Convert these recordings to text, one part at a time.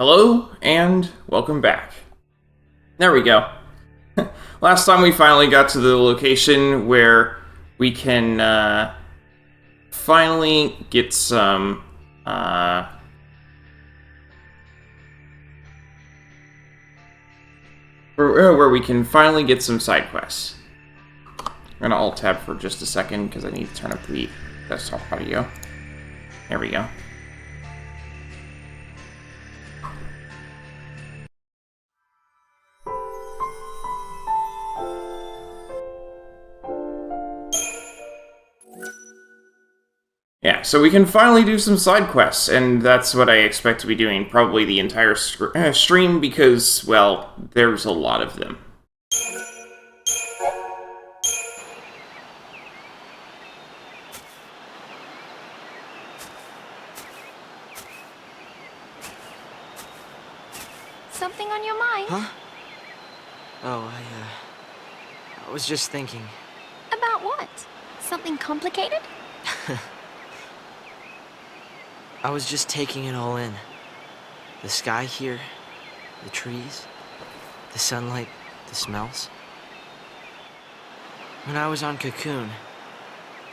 Hello, and welcome back. There we go. Last time we finally got to the location where we can finally get some where we can finally get some side quests. I'm gonna alt-tab for just a second because I need to turn up the desktop audio. There we go. Yeah, so we can finally do some side quests, and that's what I expect to be doing probably the entire stream because, well, there's a lot of them. Something on your mind? Huh? Oh, I was just thinking. About what? Something complicated? I was just taking it all in. The sky here, the trees, the sunlight, the smells. When I was on Cocoon,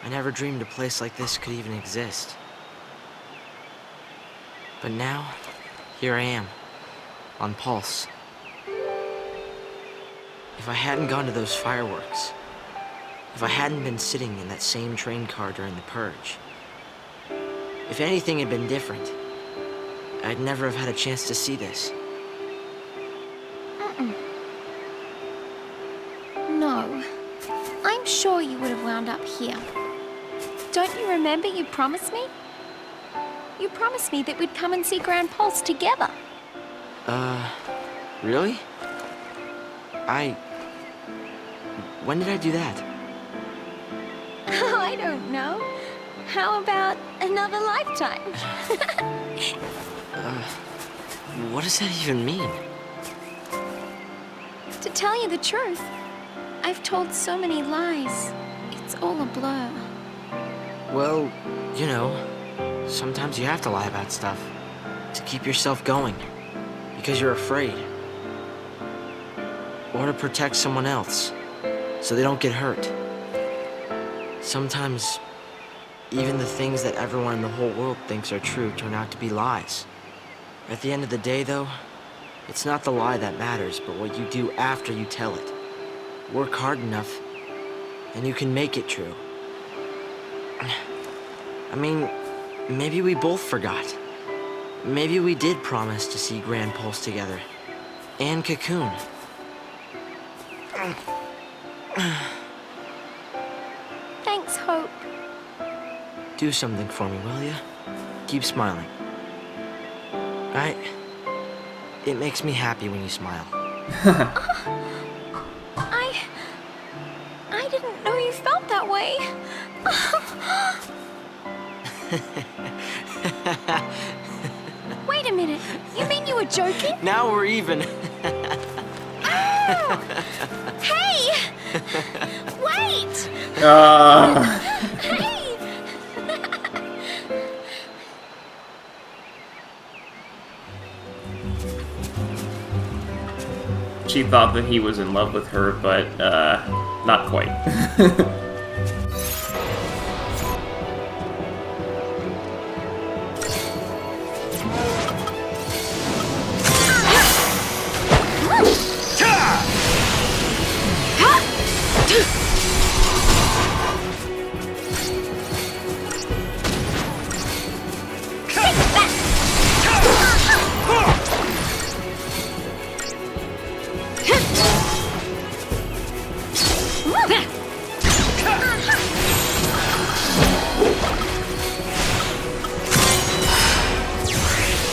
I never dreamed a place like this could even exist. But now, here I am, on Pulse. If I hadn't gone to those fireworks, if I hadn't been sitting in that same train car during the Purge, if anything had been different, I'd never have had a chance to see this. No. I'm sure you would have wound up here. Don't you remember you promised me? You promised me that we'd come and see Grand Pulse together. Really? When did I do that? Oh, I don't know. How about another lifetime? What does that even mean? To tell you the truth, I've told so many lies. It's all a blur. Well, you know, sometimes you have to lie about stuff to keep yourself going because you're afraid. Or to protect someone else so they don't get hurt. Sometimes even the things that everyone in the whole world thinks are true turn out to be lies. At the end of the day, though, it's not the lie that matters, but what you do after you tell it. Work hard enough, and you can make it true. I mean, maybe we both forgot. Maybe we did promise to see Grand Pulse together. And Cocoon. Thanks, Hope. Do something for me, will ya? Keep smiling. Right? It makes me happy when you smile. I didn't know you felt that way. Wait a minute. You mean you were joking? Now we're even. Oh! Hey! Wait! Hey! She thought that he was in love with her, but, not quite.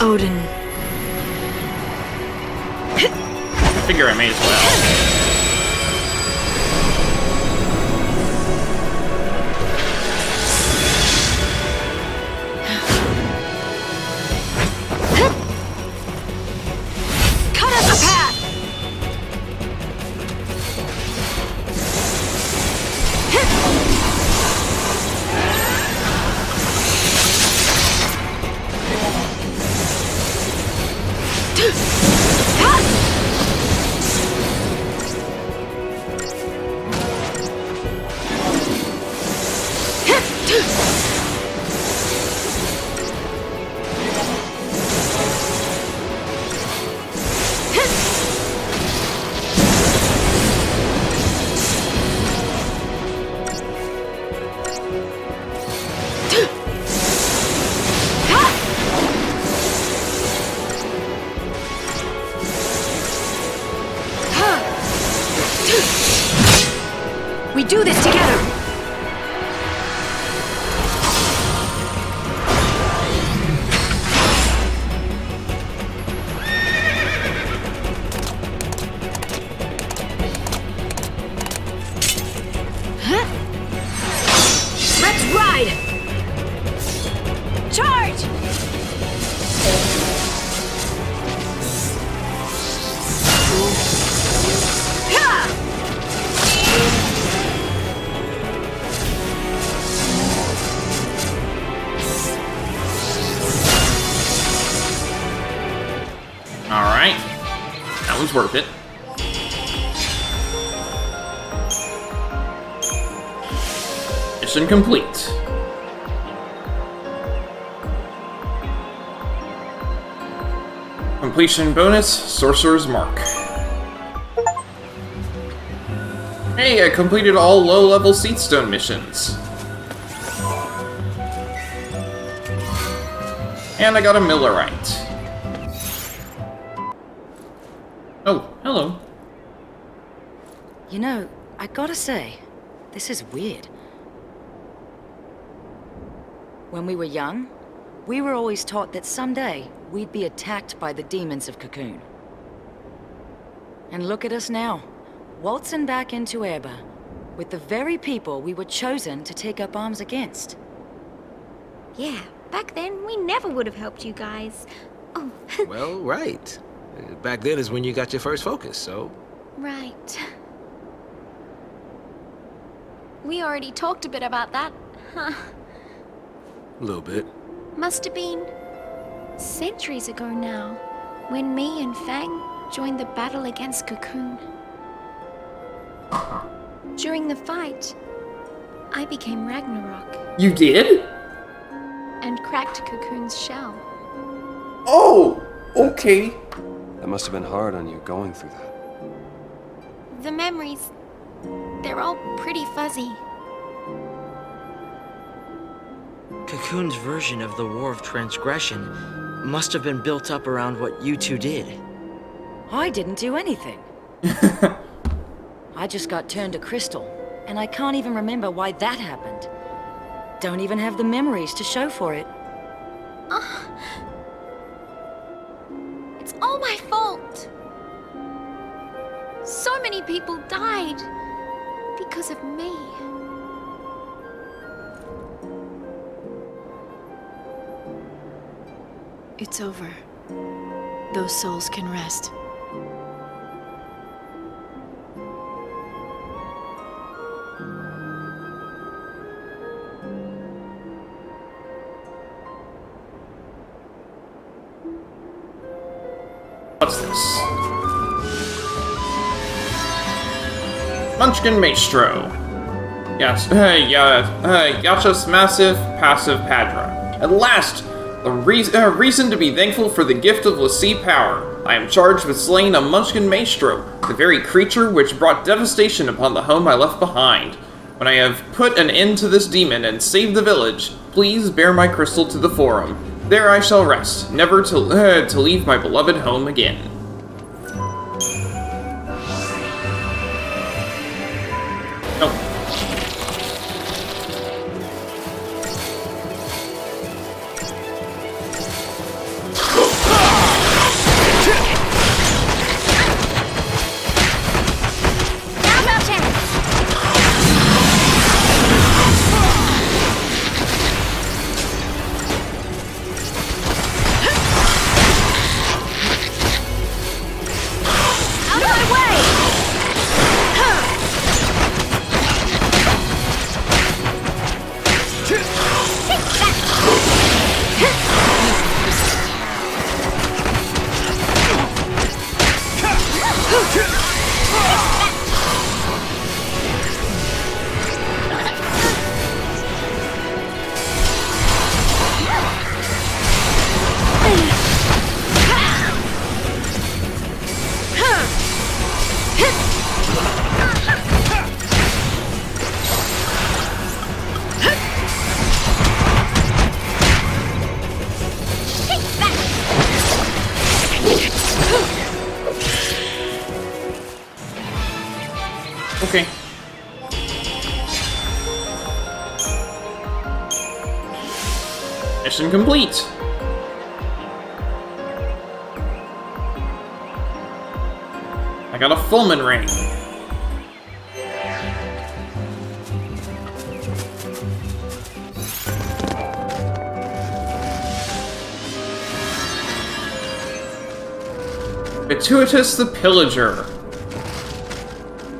Odin. I figure I may as well. Cut us a path! was worth it. Mission complete. Completion bonus, Sorcerer's Mark. Hey, I completed all low-level Seedstone missions. And I got a Millerite. Oh, hello. You know, I gotta say, this is weird. When we were young, we were always taught that someday we'd be attacked by the demons of Cocoon. And look at us now, waltzing back into Erba, with the very people we were chosen to take up arms against. Yeah, back then we never would have helped you guys. Oh, Well, right. Back then is when you got your first focus, so... right. We already talked a bit about that, huh? A little bit. Must have been centuries ago now, when me and Fang joined the battle against Cocoon. During the fight, I became Ragnarok You did? and cracked Cocoon's shell. Oh, okay. That must have been hard on you going through that. The memories, they're all pretty fuzzy. Cocoon's version of the War of Transgression must have been built up around what you two did. I didn't do anything. I just got turned to crystal, and I can't even remember why that happened. Don't even have the memories to show for it. It's all my fault. So many people died because of me. It's over. Those souls can rest. What's this? Munchkin Maestro. Yes, Yacha's massive passive Padra. At last, a reason to be thankful for the gift of Lassie power. I am charged with slaying a Munchkin Maestro, the very creature which brought devastation upon the home I left behind. When I have put an end to this demon and saved the village, please bear my crystal to the Forum. There I shall rest, never to leave my beloved home again. Oh. Now about it! Out of my way! Okay. Mission complete. I got a Fulman ring. Bituitus the Pillager.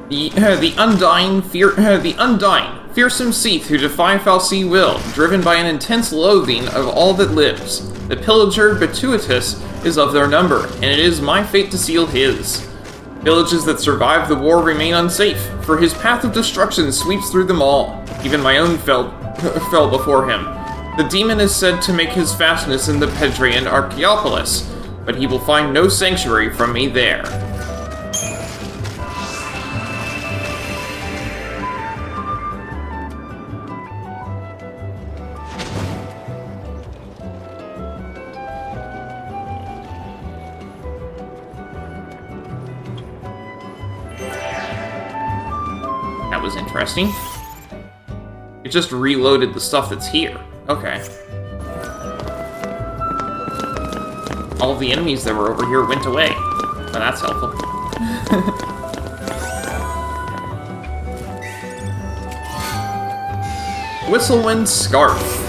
The undying, fearsome Seath who defy Fal'Cie will, driven by an intense loathing of all that lives. The Pillager Bituitus is of their number, and it is my fate to seal his. Villages that survived the war remain unsafe, for his path of destruction sweeps through them all. Even my own fell before him. The demon is said to make his fastness in the Pedrian Archaeopolis, but he will find no sanctuary from me there. That was interesting. It just reloaded the stuff that's here. Okay. All of the enemies that were over here went away. Well, that's helpful. Whistlewind Scarf.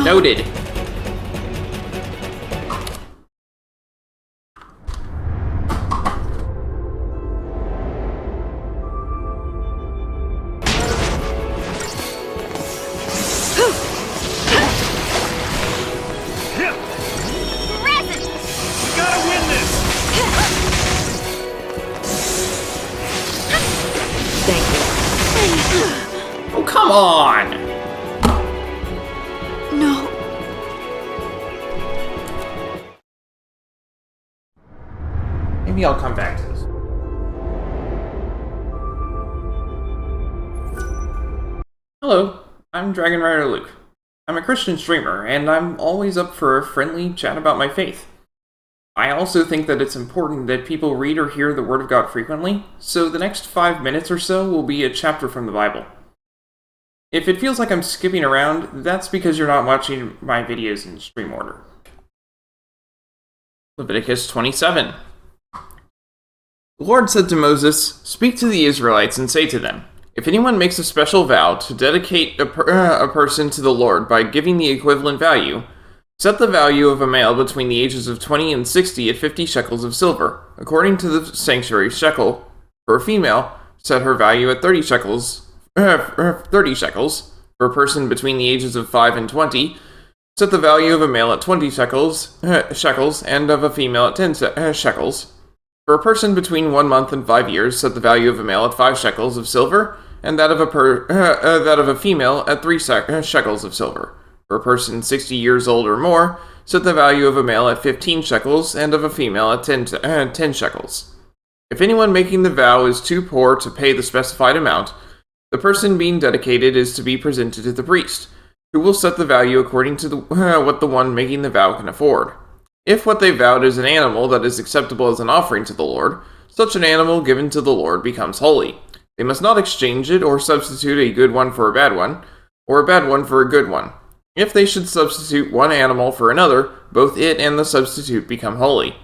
Noted. Oh, come on! No. Maybe I'll come back to this. Hello, I'm Dragon Rider Luke. I'm a Christian streamer, and I'm always up for a friendly chat about my faith. I also think that it's important that people read or hear the Word of God frequently, so the next 5 minutes or so will be a chapter from the Bible. If it feels like I'm skipping around, that's because you're not watching my videos in stream order. Leviticus 27. The Lord said to Moses, "Speak to the Israelites and say to them, if anyone makes a special vow to dedicate a person to the Lord by giving the equivalent value, set the value of a male between the ages of 20 and 60 at 50 shekels of silver, according to the sanctuary shekel. For a female, set her value at 30 shekels. For a person between the ages of 5 and 20, set the value of a male at 20 shekels, and of a female at 10 shekels. For a person between 1 month and 5 years, set the value of a male at 5 shekels of silver, and that of a female at 3 shekels of silver. For a person 60 years old or more, set the value of a male at 15 shekels, and of a female at 10 shekels. If anyone making the vow is too poor to pay the specified amount, the person being dedicated is to be presented to the priest, who will set the value according to what the one making the vow can afford. If what they vowed is an animal that is acceptable as an offering to the Lord, such an animal given to the Lord becomes holy. They must not exchange it or substitute a good one for a bad one, or a bad one for a good one. If they should substitute one animal for another, both it and the substitute become holy.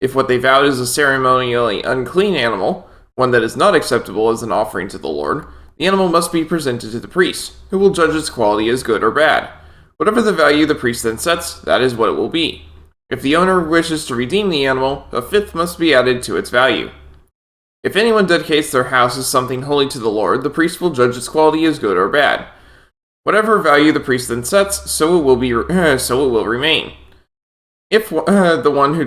If what they vowed is a ceremonially unclean animal, one that is not acceptable as an offering to the Lord, the animal must be presented to the priest, who will judge its quality as good or bad. Whatever the value the priest then sets, that is what it will be. If the owner wishes to redeem the animal, a fifth must be added to its value. If anyone dedicates their house as something holy to the Lord, the priest will judge its quality as good or bad. Whatever value the priest then sets, so it will remain. If the one who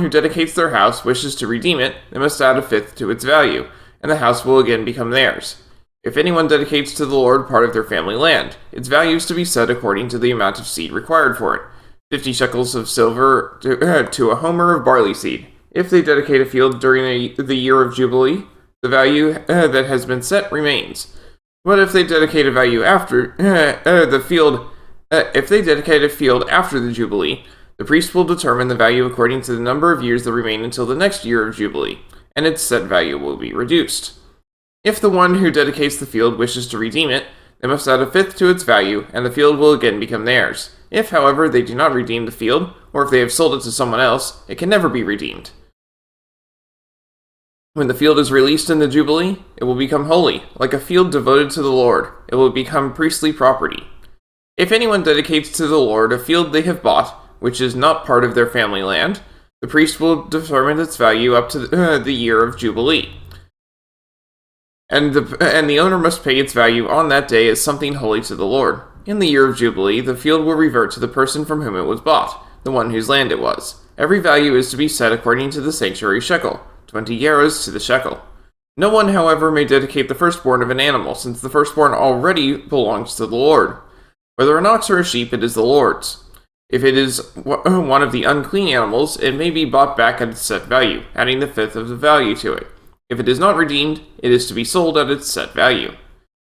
dedicates their house wishes to redeem it, they must add a fifth to its value, and the house will again become theirs. If anyone dedicates to the Lord part of their family land, its value is to be set according to the amount of seed required for it, 50 shekels of silver to a homer of barley seed. If they dedicate a field during the year of Jubilee, the value that has been set remains. But if they dedicate a value after if they dedicate a field after the Jubilee, the priest will determine the value according to the number of years that remain until the next year of Jubilee, and its set value will be reduced. If the one who dedicates the field wishes to redeem it, they must add a fifth to its value, and the field will again become theirs. If, however, they do not redeem the field, or if they have sold it to someone else, it can never be redeemed. When the field is released in the Jubilee, it will become holy, like a field devoted to the Lord. It will become priestly property. If anyone dedicates to the Lord a field they have bought, which is not part of their family land, the priest will determine its value up to the year of Jubilee. And the owner must pay its value on that day as something holy to the Lord. In the year of Jubilee, the field will revert to the person from whom it was bought, the one whose land it was. Every value is to be set according to the sanctuary shekel, 20 gerahs to the shekel. No one, however, may dedicate the firstborn of an animal, since the firstborn already belongs to the Lord. Whether an ox or a sheep, it is the Lord's. If it is one of the unclean animals, it may be bought back at its set value, adding the fifth of the value to it. If it is not redeemed, it is to be sold at its set value.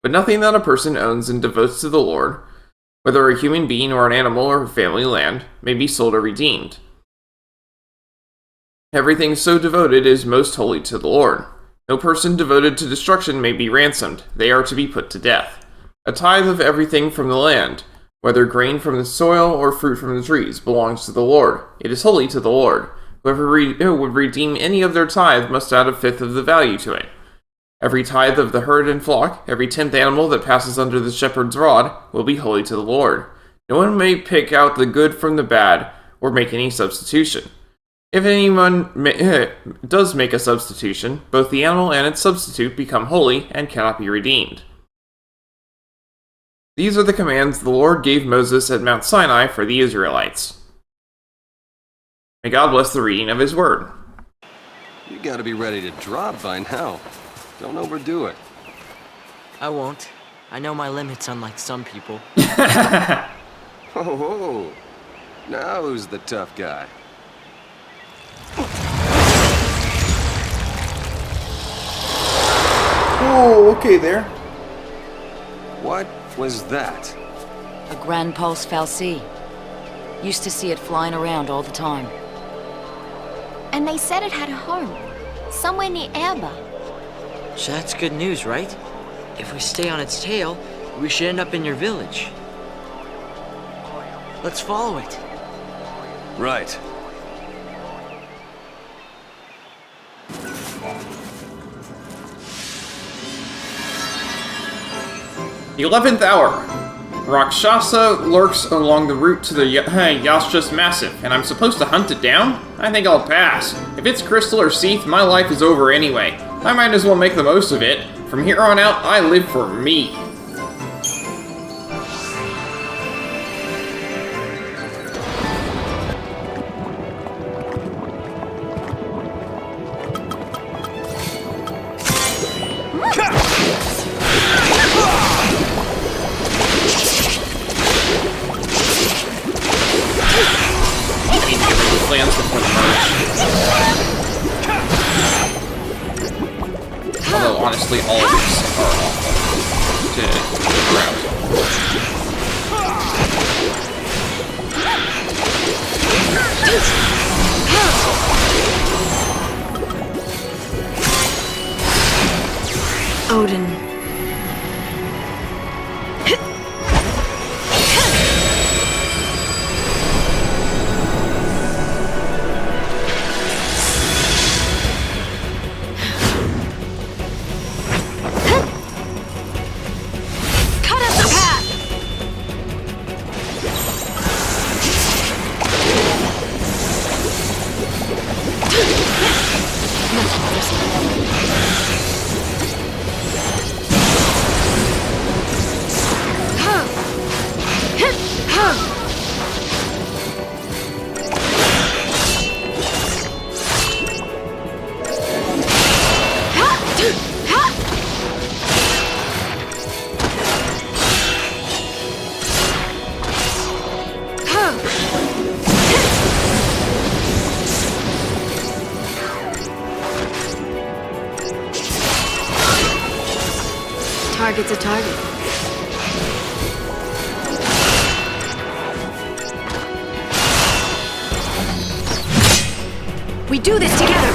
But nothing that a person owns and devotes to the Lord, whether a human being or an animal or family land, may be sold or redeemed. Everything so devoted is most holy to the Lord. No person devoted to destruction may be ransomed. They are to be put to death. A tithe of everything from the land, whether grain from the soil or fruit from the trees, belongs to the Lord. It is holy to the Lord. Whoever would redeem any of their tithe must add a fifth of the value to it. Every tithe of the herd and flock, every 10th animal that passes under the shepherd's rod, will be holy to the Lord. No one may pick out the good from the bad, or make any substitution. If anyone does make a substitution, both the animal and its substitute become holy and cannot be redeemed. These are the commands the Lord gave Moses at Mount Sinai for the Israelites. May God bless the reading of his word. You gotta be ready to drop by now. Don't overdo it. I won't. I know my limits, unlike some people. Oh, now who's the tough guy? Oh, okay there. What was that? A grand pulse fal'Cie. Used to see it flying around all the time. And they said it had a home, somewhere near Erba. So that's good news, right? If we stay on its tail, we should end up in your village. Let's follow it. Right. The 11th Hour. Rakshasa lurks along the route to the Yasha's Massif, and I'm supposed to hunt it down? I think I'll pass. If it's Crystal or Seath, my life is over anyway. I might as well make the most of it. From here on out, I live for me. Lands before the merge. Although, honestly, all of these are awful to get around. Odin. Target's a target. We do this together!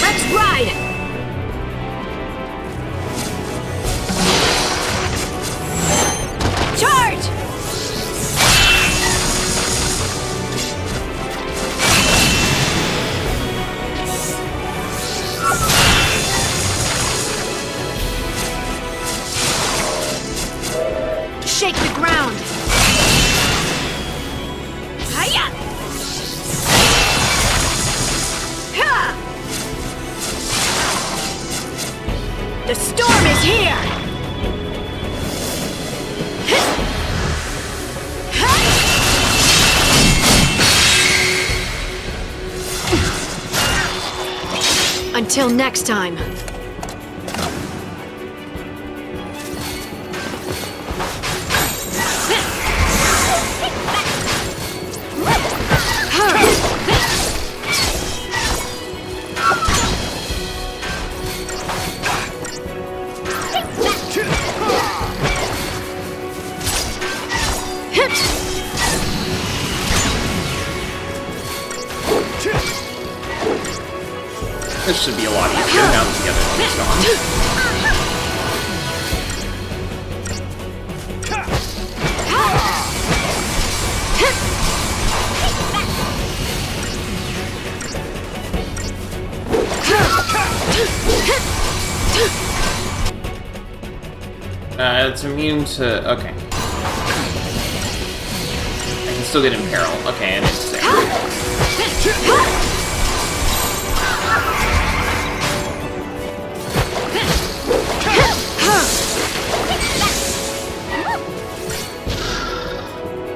Let's ride! Charge! shake the ground. Hiya! Ha! The storm is here! Until next time. This should be a lot easier now that the other one's gone. It's immune to... okay. I can still get in peril. Okay, and it's there.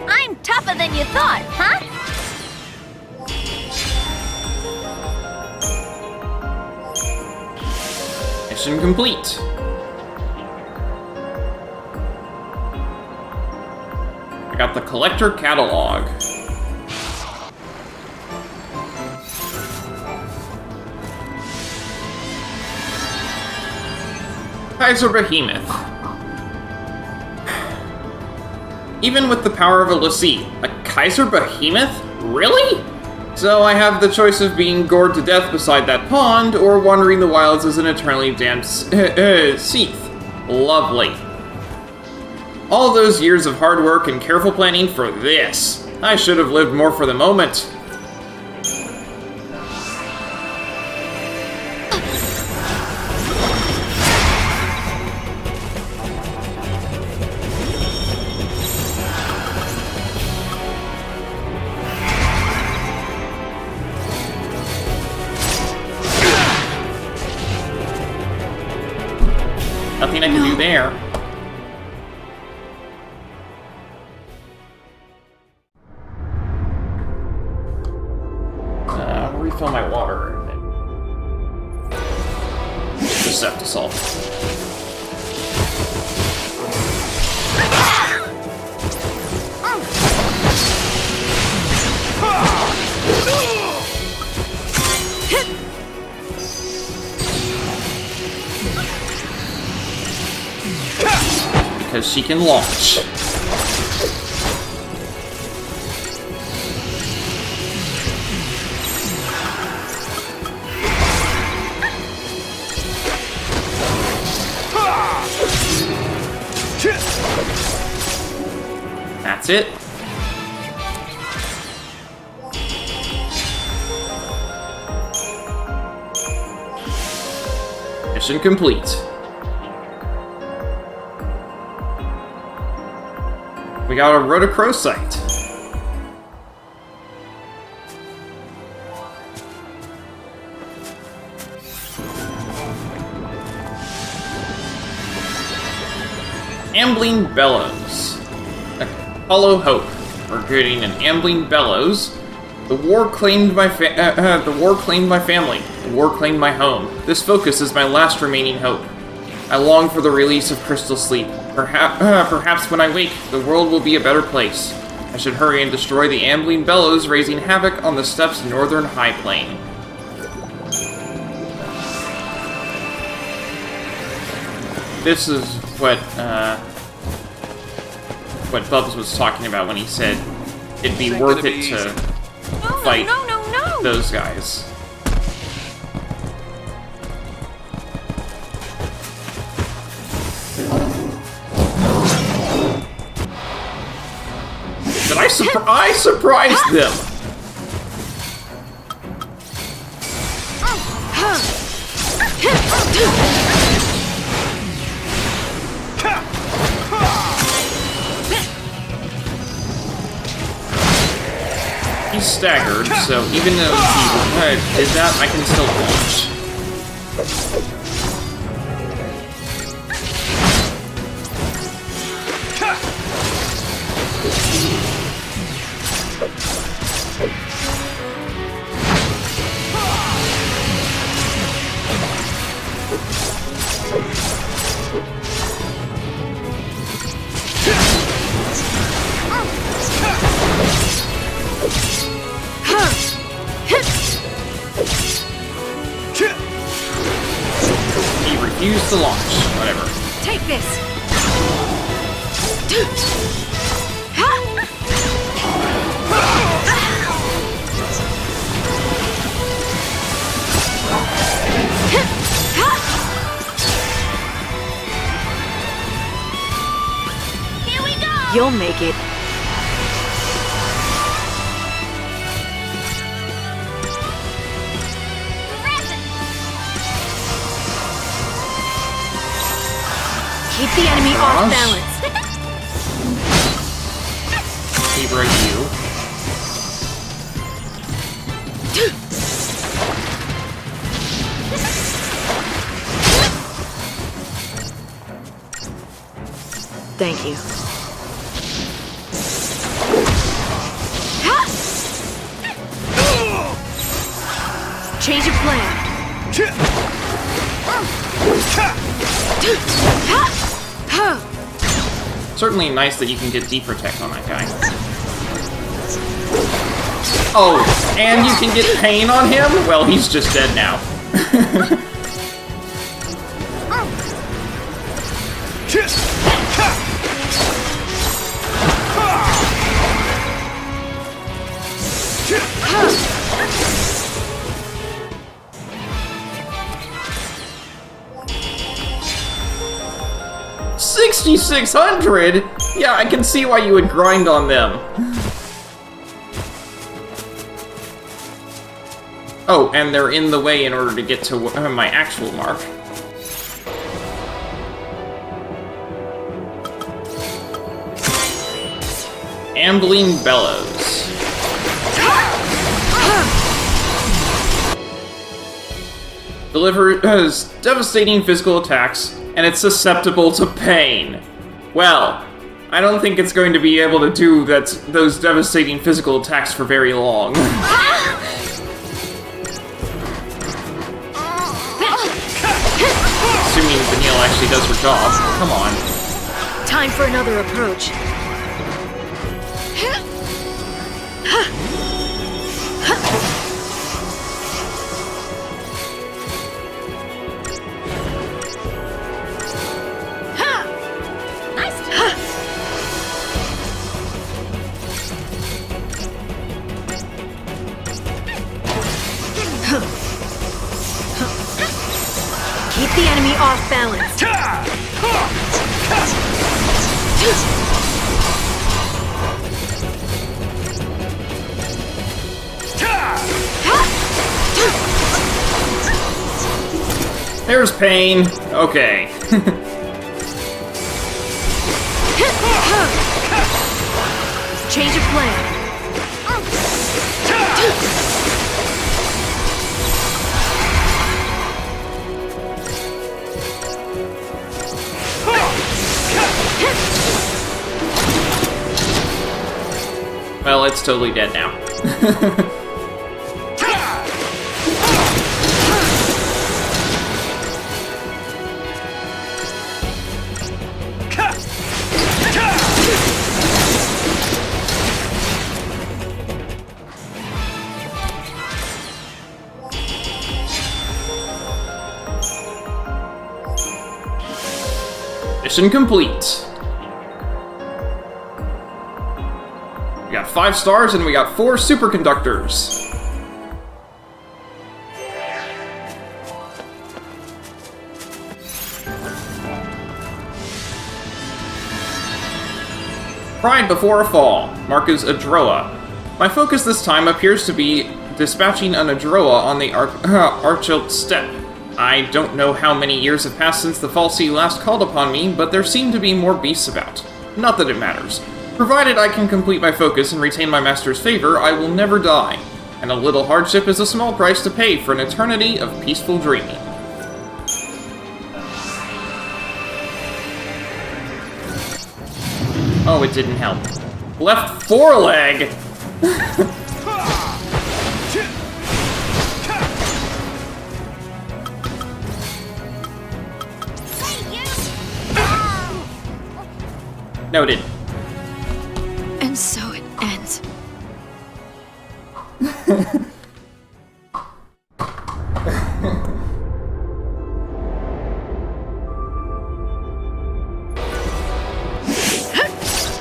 I'm tougher than you thought, huh? Mission complete. I got the collector catalog. Kaiser Behemoth. Even with the power of a Lassie, a Kaiser Behemoth? Really? So I have the choice of being gored to death beside that pond, or wandering the wilds as an eternally damned Seath. Lovely. All those years of hard work and careful planning for this. I should have lived more for the moment. Nothing I can do there. Refill my water. Deceptisol. Because she can launch. That's it. Mission complete. We got a rhodochrosite. Ambling Bellows. Hollow Hope. We're getting an Ambling Bellows. The war claimed my family. The war claimed my home. This focus is my last remaining hope. I long for the release of crystal sleep. Perhaps when I wake, the world will be a better place. I should hurry and destroy the Ambling Bellows, raising havoc on the steppes' northern high plain. This is what Bubs was talking about when he said it'd be worth it to fight those guys. But I surprised them! he's staggered, so even though he did that, I can still launch. He refused to launch. Whatever. Take this. Here we go! You'll make it. Keep the enemy off balance. Keep right you. Thank you. Change of plan. Certainly nice that you can get deep protect on that guy. Oh, and you can get pain on him? Well, he's just dead now. $6,600? Yeah, I can see why you would grind on them. Oh, and they're in the way in order to get to my actual mark. Ambling Bellows. Delivers devastating physical attacks, and it's susceptible to pain. Well, I don't think it's going to be able to do those devastating physical attacks for very long. Assuming Vanille actually does her job. Come on. Time for another approach. Keep the enemy off balance. There's pain. Okay. Change of plan. Well, it's totally dead now. Mission complete. We got 5 stars and we got 4 superconductors. Pride before a fall. Marcus Adroa. My focus this time appears to be dispatching an Adroa on the Archelt Steppe. I don't know how many years have passed since the Fal'Cie last called upon me, but there seem to be more beasts about. Not that it matters. Provided I can complete my focus and retain my master's favor, I will never die. And a little hardship is a small price to pay for an eternity of peaceful dreaming. Oh, it didn't help. Left foreleg! Noted. And so it ends.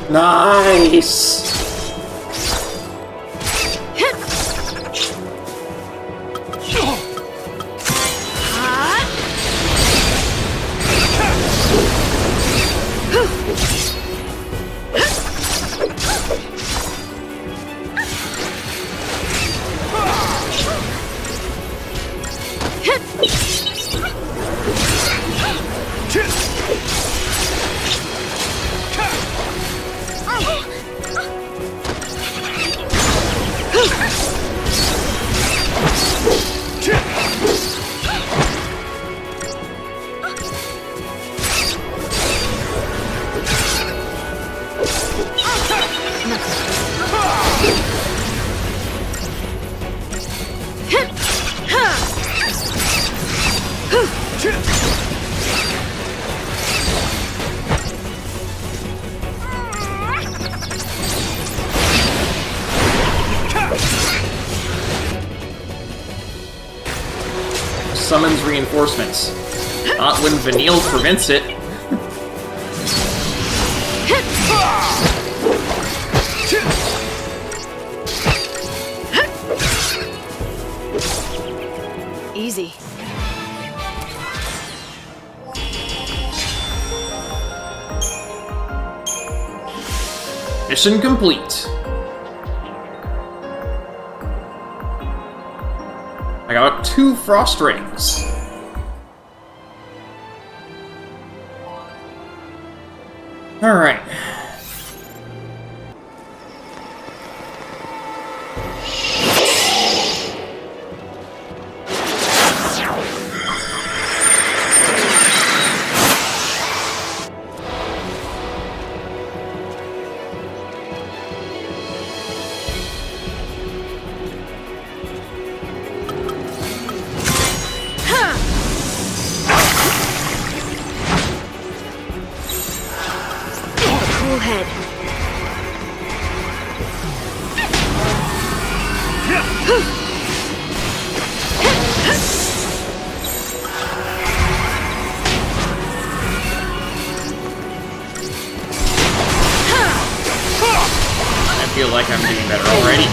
Nice! Summons reinforcements. Not when Vanille prevents it. Easy. Mission complete. I got 2 frost rings. Alright. I feel like I'm doing better already.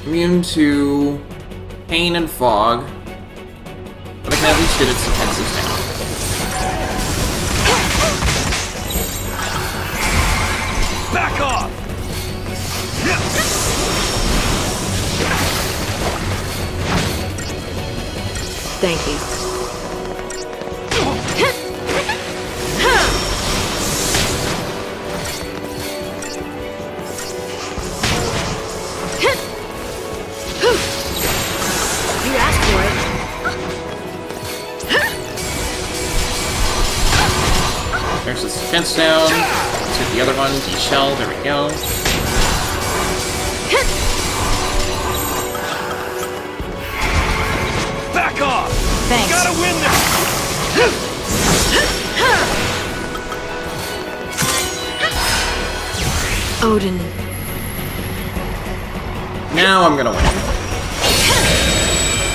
Immune to pain and fog, but I can at least get its defenses down. Back off! Thank you. You asked for it. There's this defense down. Let's hit the other one. D-shell. There we go. Back off! Thanks. Gotta win this! Odin. Now I'm gonna win.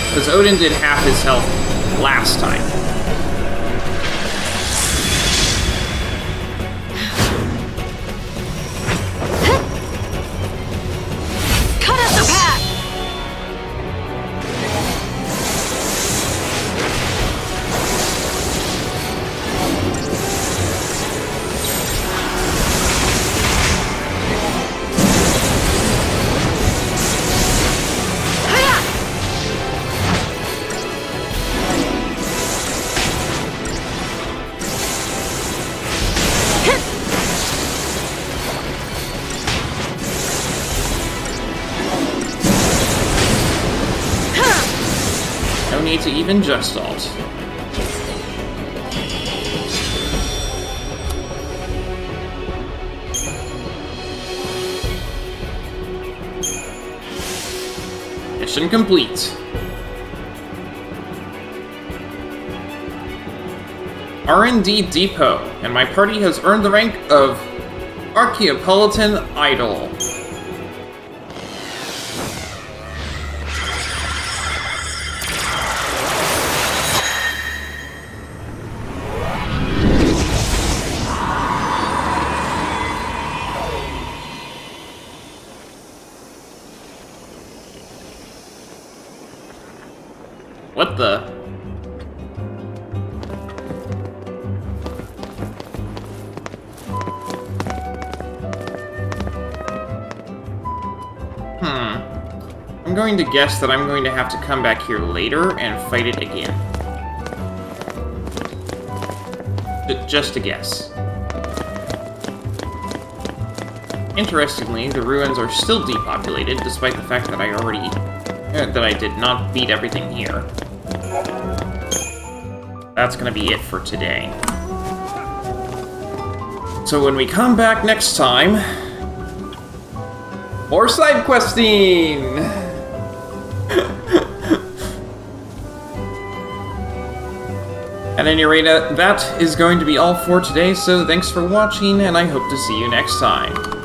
Because Odin did half his health last time. Cut us the path! need to even just alt. Mission complete. R&D Depot, and my party has earned the rank of Archaeopolitan Idol. What the? I'm going to guess that I'm going to have to come back here later and fight it again. Just a guess. Interestingly, the ruins are still depopulated, despite the fact that I did not beat everything here. That's gonna be it for today. So when we come back next time, more side questing! At any rate, that is going to be all for today, so thanks for watching, and I hope to see you next time.